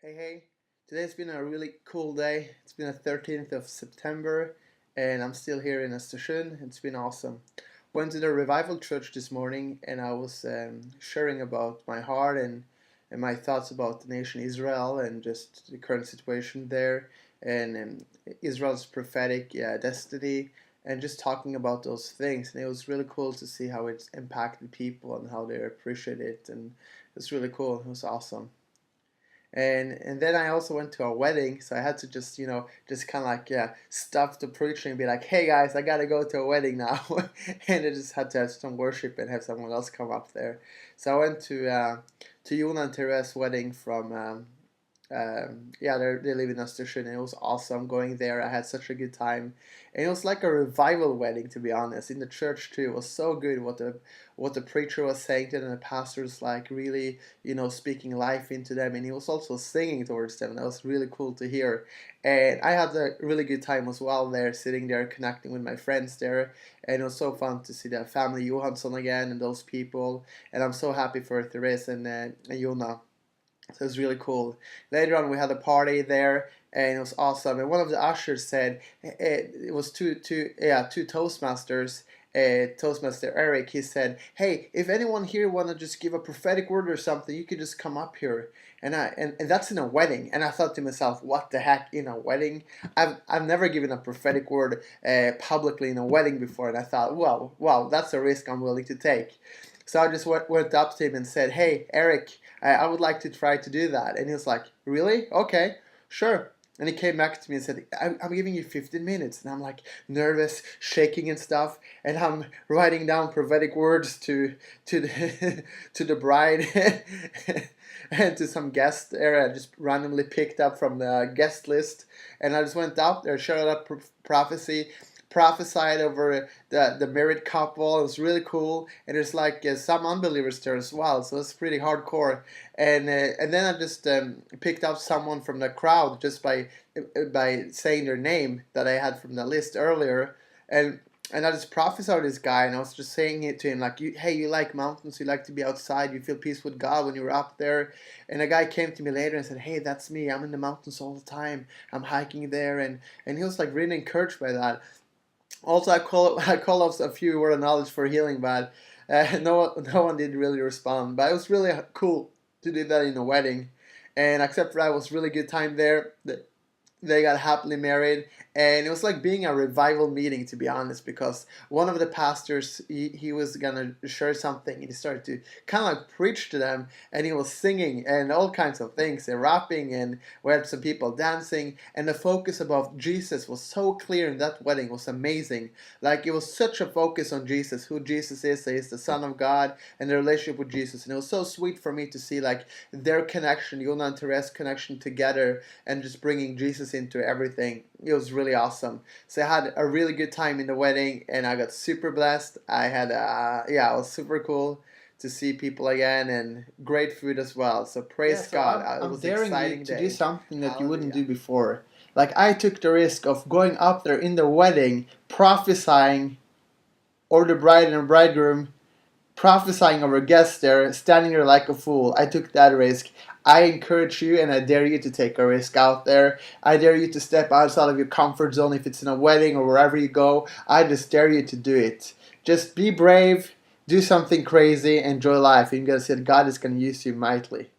Hey, today's been a really cool day. It's been the 13th of September, and I'm still here in Östersund. It's been awesome. Went to the revival church this morning, and I was sharing about my heart and my thoughts about the nation Israel and just the current situation there, and Israel's prophetic destiny, and just talking about those things. And it was really cool to see how it's impacted people and how they appreciate it, and it's really cool. It was awesome. And then I also went to a wedding, so I had to just kind of like stop the preaching and be like, hey guys, I gotta go to a wedding now. And I just had to have some worship and have someone else come up there. So I went to Jona and Therese's wedding from yeah, they live in Östersund, and it was awesome going there. I had such a good time, and it was like a revival wedding, to be honest. In the church too, it was so good what the preacher was saying to them. The pastor was like really, speaking life into them, and he was also singing towards them. That was really cool to hear, and I had a really good time as well there, sitting there connecting with my friends there, and it was so fun to see the family Johansson again and those people, and I'm so happy for Therese and Jona. So it was really cool. Later on, we had a party there, and it was awesome. And one of the ushers said it was two Toastmasters. Toastmaster Eric, he said, "Hey, if anyone here wanna just give a prophetic word or something, you could just come up here." And that's in a wedding. And I thought to myself, what the heck, in a wedding? I've never given a prophetic word publicly in a wedding before, and I thought, well, wow, that's a risk I'm willing to take. So I just went up to him and said, "Hey, Eric, I would like to try to do that." And he was like, "Really? Okay, sure." And he came back to me and said, I'm giving you 15 minutes. And I'm like nervous, shaking and stuff. And I'm writing down prophetic words to the, to the bride and to some guests there. I just randomly picked up from the guest list. And I just went out there, shared up prophecy, prophesied over the married couple. It was really cool, and there's like some unbelievers there as well, so it's pretty hardcore. And then I just picked up someone from the crowd just by saying their name that I had from the list earlier, and and I just prophesied this guy, and I was just saying it to him like, hey, you like mountains, you like to be outside, you feel peace with God when you're up there. And a guy came to me later and said, hey, that's me. I'm in the mountains all the time. I'm hiking there, and he was like really encouraged by that. Also, I call up a few word of knowledge for healing, but no one did really respond. But it was really cool to do that in a wedding, and except for that, it was really good time there. They got happily married, and it was like being a revival meeting, to be honest, because one of the pastors, he was gonna share something, and he started to kind of like preach to them, and he was singing and all kinds of things and rapping, and we had some people dancing, and the focus about Jesus was so clear in that wedding. It was amazing. Like, it was such a focus on Jesus, who Jesus is. He's the Son of God, and the relationship with Jesus. And it was so sweet for me to see like their connection, Yona and Therese connection together, and just bringing Jesus into everything. It was really awesome. So I had a really good time in the wedding, and I got super blessed. I had yeah, it was super cool to see people again, and great food as well. So praise God. It was an Daring you exciting to day. do something that you wouldn't do Hallelujah. before. Like, I took the risk of going up there in the wedding, prophesying, or the bride and bridegroom, prophesying over guests there, standing there like a fool. I took that risk. I encourage you, and I dare you to take a risk out there. I dare you to step outside of your comfort zone. If it's in a wedding or wherever you go, I just dare you to do it. Just be brave, do something crazy, enjoy life. And you're going to see that God is going to use you mightily.